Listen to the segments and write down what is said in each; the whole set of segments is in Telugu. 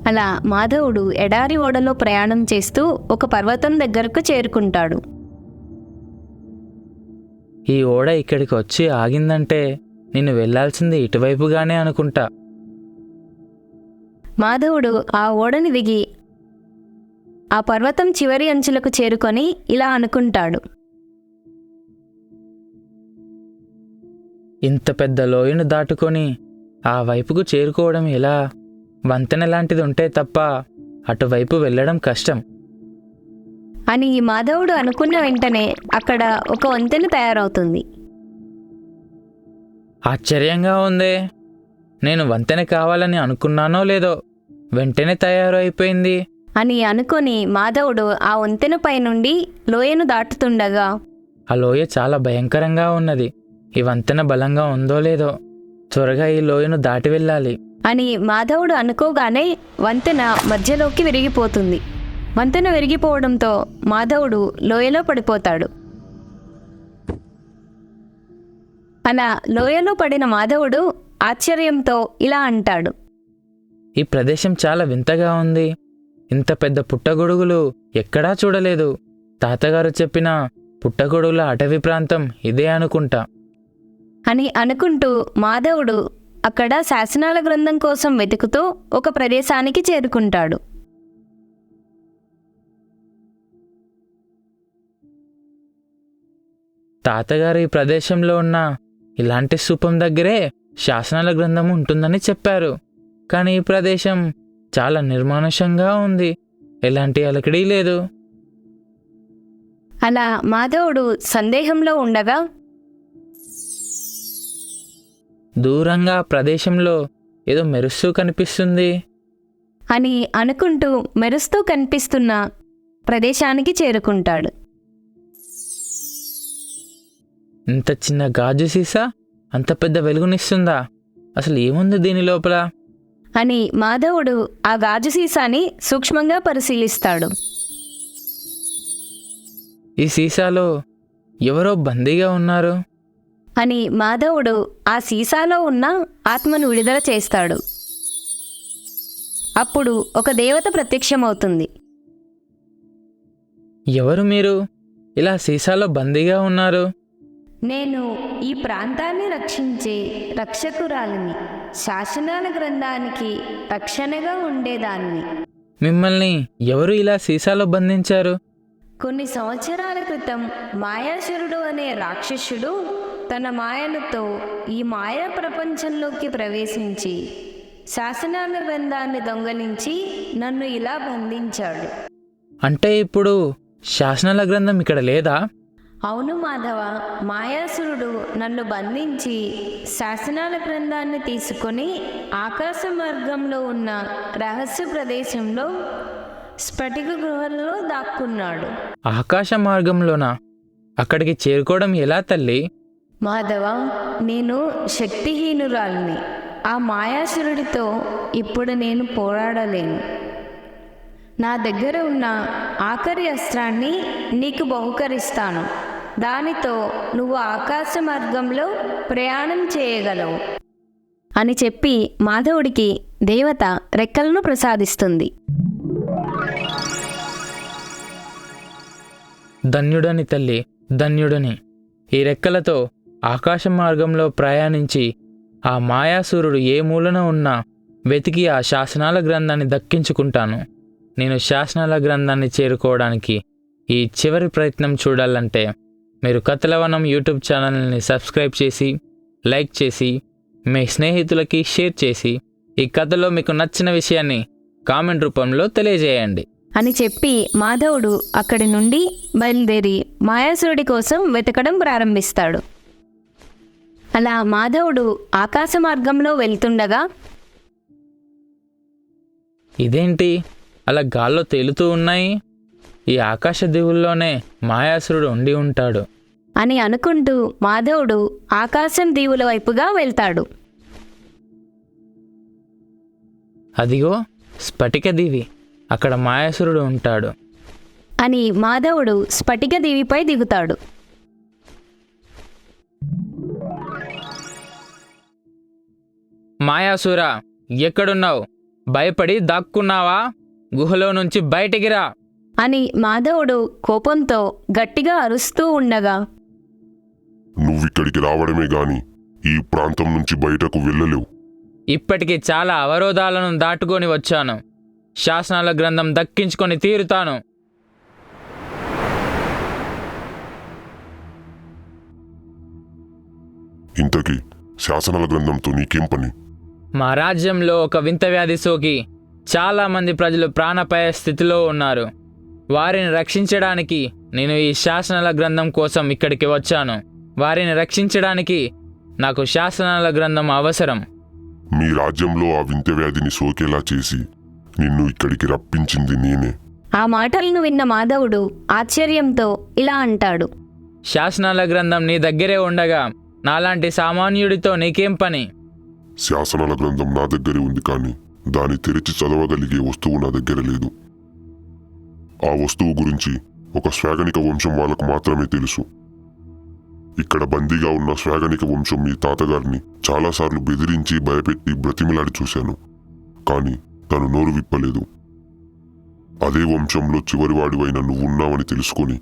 అలా మాధవుడు ఎడారి ఓడలో ప్రయాణం చేస్తూ ఒక పర్వతం దగ్గరకు చేరుకుంటాడు. ఈ ఓడ ఇక్కడికి వచ్చి ఆగిందంటే నేను వెళ్ళాల్సింది ఇటువైపుగానే అనుకుంటా. మాధవుడు ఆ ఓడని దిగి ఆ పర్వతం చివరి అంచులకు చేరుకొని ఇలా అనుకుంటాడు. ఇంత పెద్ద లోయను దాటుకొని ఆ వైపుకు చేరుకోవడం ఎలా? వంతెన లాంటిది ఉంటే తప్ప అటువైపు వెళ్ళడం కష్టం అని మాధవుడు అనుకున్న వెంటనే అక్కడ ఒక వంతెన తయారవుతుంది. ఆశ్చర్యంగా ఉందే. నేను వంతెన కావాలని అనుకున్నానో లేదో వెంటనే తయారు అయిపోయింది అని అనుకొని మాధవుడు ఆ వంతెనపై నుండి లోయను దాటుతుండగా ఆ లోయ చాలా భయంకరంగా ఉన్నది. ఈ వంతెన బలంగా ఉందో లేదో, త్వరగా ఈ లోయను దాటి వెళ్ళాలి అని మాధవుడు అనుకోగానే వంతెన మధ్యలోకి విరిగిపోతుంది. వంతెన విరిగిపోవడంతో మాధవుడు లోయలో పడిపోతాడు. అలా లోయలో పడిన మాధవుడు ఆశ్చర్యంతో ఇలా అంటాడు. ఈ ప్రదేశం చాలా వింతగా ఉంది. ఇంత పెద్ద పుట్టగొడుగులు ఎక్కడా చూడలేదు. తాతగారు చెప్పిన పుట్టగొడుగుల అటవీ ప్రాంతం ఇదే అనుకుంటా అని అనుకుంటూ మాధవుడు అక్కడ శాసనాల గ్రంథం కోసం వెతుకుతూ ఒక ప్రదేశానికి చేరుకుంటాడు. తాతగారు ఈ ప్రదేశంలో ఉన్న ఇలాంటి స్తూపం దగ్గరే శాసనాల గ్రంథం ఉంటుందని చెప్పారు. కానీ ఈ ప్రదేశం చాలా నిర్మానుష్యంగా ఉంది. ఎలాంటి అలకడీ లేదు. అలా మాధవుడు సందేహంలో ఉండగా దూరంగా ప్రదేశంలో ఏదో మెరుస్తూ కనిపిస్తుంది అని అనుకుంటూ మెరుస్తూ కనిపిస్తున్న ప్రదేశానికి చేరుకుంటాడు. ఇంత చిన్న గాజు సీసా అంత పెద్ద వెలుగునిస్తుందా? అసలు ఏముంది దీని లోపల అని మాధవుడు ఆ గాజు సీసాని సూక్ష్మంగా పరిశీలిస్తాడు. ఈ సీసాలో ఎవరో బందీగా ఉన్నారు అని మాధవుడు ఆ సీసాలో ఉన్న ఆత్మను విడుదల చేస్తాడు. అప్పుడు ఒక దేవత ప్రత్యక్షమవుతుంది. ఎవరు మీరు? ఇలా సీసాలో బందీగా ఉన్నారు. నేను ఈ ప్రాంతాన్ని రక్షించే రక్షకురాలిని, శాసనాల గ్రంథానికి రక్షణగా ఉండేదాన్ని. మిమ్మల్ని ఎవరు ఇలా సీసాలో బంధించారు? కొన్ని సంవత్సరాల క్రితం మాయాసురుడు అనే రాక్షసుడు తన మాయలతో ఈ మాయా ప్రపంచంలోకి ప్రవేశించి శాసనాల గ్రంథాన్ని దొంగలించి నన్ను ఇలా బంధించాడు. అంటే ఇప్పుడు శాసనాల గ్రంథం ఇక్కడ లేదా? అవును మాధవ, మాయాసురుడు నన్ను బంధించి శాసనాల గ్రంథాన్ని తీసుకొని ఆకాశ మార్గంలో ఉన్న రహస్య ప్రదేశంలో స్ఫటిక గృహంలో దాక్కున్నాడు. ఆకాశ మార్గంలోనా? అక్కడికి చేరుకోవడం ఎలా తల్లి? మాధవ, నేను శక్తిహీనురాలిని. ఆ మాయాసురుడితో ఇప్పుడు నేను పోరాడలేను. నా దగ్గర ఉన్న ఆఖరి అస్త్రాన్ని నీకు బహుకరిస్తాను. దానితో నువ్వు ఆకాశ మార్గంలో ప్రయాణం చేయగలవు అని చెప్పి మాధవుడికి దేవత రెక్కలను ప్రసాదిస్తుంది. ధన్యుడని తల్లి, ధన్యుడని. ఈ రెక్కలతో ఆకాశ మార్గంలో ప్రయాణించి ఆ మాయాసురుడు ఏ మూలన ఉన్నా వెతికి ఆ శాసనాల గ్రంథాన్ని దక్కించుకుంటాను. నేను శాసనాల గ్రంథాన్ని చేరుకోవడానికి ఈ చివరి ప్రయత్నం చూడాలంటే మీరు కథలవనం యూట్యూబ్ ఛానల్ని సబ్స్క్రైబ్ చేసి, లైక్ చేసి, మీ స్నేహితులకి షేర్ చేసి ఈ కథలో మీకు నచ్చిన విషయాన్ని కామెంట్ రూపంలో తెలియజేయండి అని చెప్పి మాధవుడు అక్కడి నుండి బయలుదేరి మాయాసురుడి కోసం వెతకడం ప్రారంభిస్తాడు. అలా మాధవుడు ఆకాశ మార్గంలో వెళ్తుండగా ఇదేంటి అలా గాల్లో తేలుతూ ఉన్నాయి? ఈ ఆకాశ దీవుల్లోనే మాయాసురుడు ఉండి ఉంటాడు అని అనుకుంటూ మాధవుడు ఆకాశం దీవుల వైపుగా వెళ్తాడు. అదిగో స్ఫటిక దీవి, అక్కడ మాయాసురుడు ఉంటాడు అని మాధవుడు స్ఫటిక దీవిపై దిగుతాడు. మాయాసురా, ఎక్కడున్నావు? భయపడి దాక్కున్నావా? గుహలో నుంచి బయటికి రా అని మాధవుడు కోపంతో గట్టిగా అరుస్తూ ఉండగా నువ్విక్కడికి రావడమే గాని ఈ ప్రాంతం నుంచి బయటకు వెళ్ళలేవు. ఇప్పటికి చాలా అవరోధాలను దాటుకొని వచ్చాను. శాసనాల గ్రంథం దక్కించుకొని తీరుతాను. ఇంతకీ శాసనాల గ్రంథంతో నీకేం పని? మా రాజ్యంలో ఒక వింత వ్యాధి సోకి చాలామంది ప్రజలు ప్రాణాపాయ స్థితిలో ఉన్నారు. వారిని రక్షించడానికి నేను ఈ శాసనాల గ్రంథం కోసం ఇక్కడికి వచ్చాను. వారిని రక్షించడానికి నాకు శాసనాల గ్రంథం అవసరం. మీ రాజ్యంలో ఆ వింత వ్యాధిని సోకేలా చేసి నిన్ను ఇక్కడికి రప్పించింది నేనే. ఆ మాటలను విన్న మాధవుడు ఆశ్చర్యంతో ఇలా అంటాడు. శాసనాల గ్రంథం నీ దగ్గరే ఉండగా నాలాంటి సామాన్యుడితో నీకేం పని? శాసనాల గ్రంథం నా దగ్గరే ఉంది, కానీ దాన్ని తెరిచి చదవగలిగే వస్తువు నా దగ్గర లేదు. ఆ వస్తువు గురించి ఒక శ్వాగనిక వంశం వాళ్ళకు మాత్రమే తెలుసు. ఇక్కడ బందీగా ఉన్న శ్వాగనిక వంశం మీ తాతగారిని చాలాసార్లు బెదిరించి భయపెట్టి బ్రతిమిలాడి చూశాను, కానీ తను నోరు విప్పలేదు. అదే వంశంలో చివరివాడివైన నువ్వున్నావని తెలుసుకొని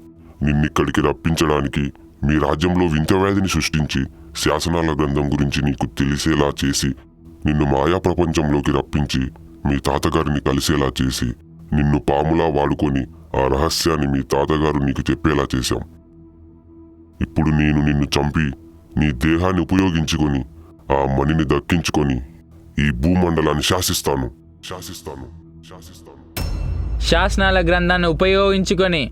నిన్నిక్కడికి రప్పించడానికి మీ రాజ్యంలో వింత వ్యాధిని సృష్టించి శాసనాల గ్రంథం గురించి నీకు తెలిసేలా చేసి నిన్ను మాయా ప్రపంచంలోకి రప్పించి మీ తాతగారిని కలిసేలా చేసి నిన్ను పాములా వాడుకొని ఆ రహస్యాన్ని మీ తాతగారు నీకు చెప్పేలా చేశాం. ఇప్పుడు నేను నిన్ను చంపి నీ దేహాన్ని ఉపయోగించుకొని ఆ మణిని దక్కించుకొని ఈ భూమండలాన్ని శాసిస్తాను. శాసనాల గ్రంథాన్ని ఉపయోగించుకొని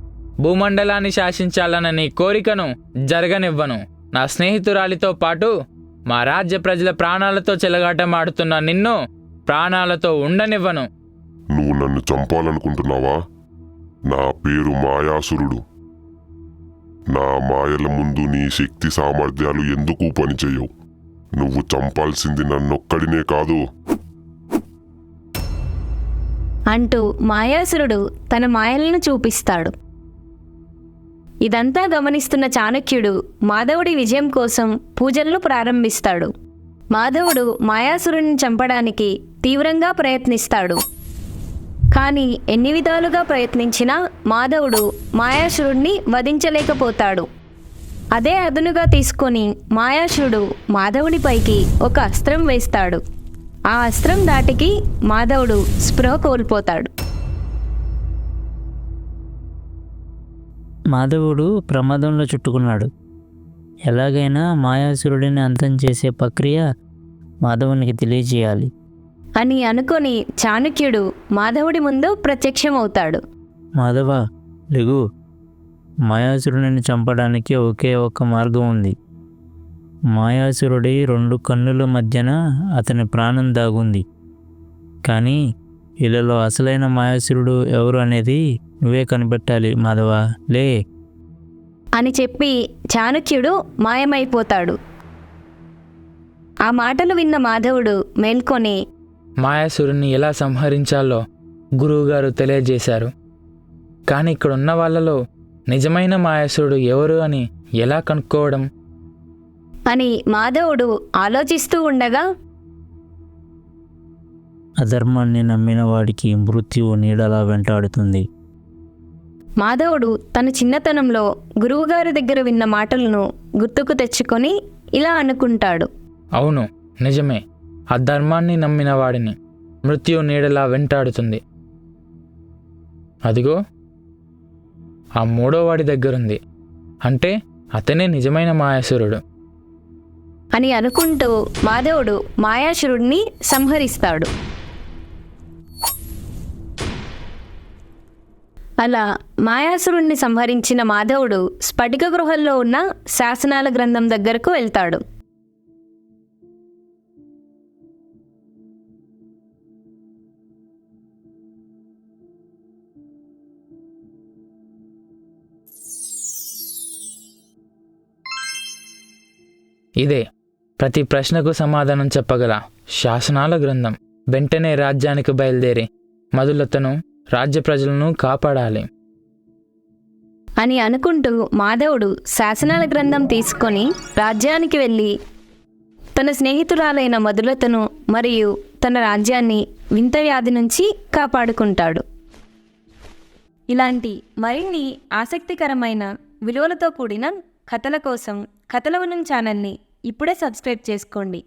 భూమండలాన్ని శాసించాలన్న నీ కోరికను జరగనివ్వను. నా స్నేహితురాలితో పాటు మా రాజ్య ప్రజల ప్రాణాలతో చెలగాటమాడుతున్న నిన్ను ప్రాణాలతో ఉండనివ్వను. నువ్వు నన్ను చంపాలనుకుంటున్నావా? నా పేరు మాయాసురుడు. నా మాయల ముందు నీ శక్తి సామర్థ్యాలు ఎందుకు పనిచేయవు. నువ్వు చంపాల్సింది నన్నొక్కడినే కాదు అంటూ మాయాసురుడు తన మాయలను చూపిస్తాడు. ఇదంతా గమనిస్తున్న చాణక్యుడు మాధవుడి విజయం కోసం పూజలను ప్రారంభిస్తాడు. మాధవుడు మాయాసురుడిని చంపడానికి తీవ్రంగా ప్రయత్నిస్తాడు. కానీ ఎన్ని విధాలుగా ప్రయత్నించినా మాధవుడు మాయాసురుడిని వధించలేకపోతాడు. అదే అదునుగా తీసుకొని మాయాసురుడు మాధవుడిపైకి ఒక అస్త్రం వేస్తాడు. ఆ అస్త్రం దాటికి మాధవుడు స్పృహ కోల్పోతాడు. మాధవుడు ప్రమాదంలో చుట్టుకున్నాడు. ఎలాగైనా మాయాసురుడిని అంతం చేసే ప్రక్రియ మాధవునికి తెలియజేయాలి అని అనుకొని చాణక్యుడు మాధవుడి ముందు ప్రత్యక్షమవుతాడు. మాధవ, లెగు. మాయాసురుడిని చంపడానికి ఒకే ఒక్క మార్గం ఉంది. మాయాసురుడి 2 కన్నుల మధ్యన అతని ప్రాణం దాగుంది. కానీ వీళ్ళలో అసలైన మాయాసురుడు ఎవరు అనేది నువ్వే కనిపెట్టాలి మాధవ, లే అని చెప్పి చాణక్యుడు మాయమైపోతాడు. ఆ మాటలు విన్న మాధవుడు మేల్కొని మాయాసురుణ్ణి ఎలా సంహరించాలో గురువుగారు తెలియజేశారు. కానీ ఇక్కడున్న వాళ్ళలో నిజమైన మాయాసురుడు ఎవరు అని ఎలా కనుక్కోవడం అని మాధవుడు ఆలోచిస్తూ ఉండగా అధర్మాన్ని నమ్మిన వాడికి మృత్యువు నీడలా వెంటాడుతుంది. మాధవుడు తన చిన్నతనంలో గురువుగారి దగ్గర విన్న మాటలను గుర్తుకు తెచ్చుకొని ఇలా అనుకుంటాడు. అవును, నిజమే. ఆ ధర్మాన్ని నమ్మిన వాడిని మృత్యు నీడలా వెంటాడుతుంది. అదిగో ఆ 3వ వాడి దగ్గరుంది. అంటే అతనే నిజమైన మాయాసురుడు అని అనుకుంటూ మాధవుడు మాయాసురుడిని సంహరిస్తాడు. అలా మాయాసురుణ్ణి సంహరించిన మాధవుడు స్ఫటిక గృహంలో ఉన్న శాసనాల గ్రంథం దగ్గరకు వెళ్తాడు. ఇదే ప్రతి ప్రశ్నకు సమాధానం చెప్పగల శాసనాల గ్రంథం. వెంటనే రాజ్యానికి బయలుదేరి మధులతను రాజ్య ప్రజలను కాపాడాలి అని అనుకుంటూ మాధవుడు శాసనాల గ్రంథం తీసుకొని రాజ్యానికి వెళ్ళి తన స్నేహితురాలైన మధులతను మరియు తన రాజ్యాన్ని వింత వ్యాధి నుంచి కాపాడుకుంటాడు. ఇలాంటి మరిన్ని ఆసక్తికరమైన విలువలతో కూడిన కథల కోసం కథలవనం ఛానల్ని ఇప్పుడే సబ్స్క్రైబ్ చేసుకోండి.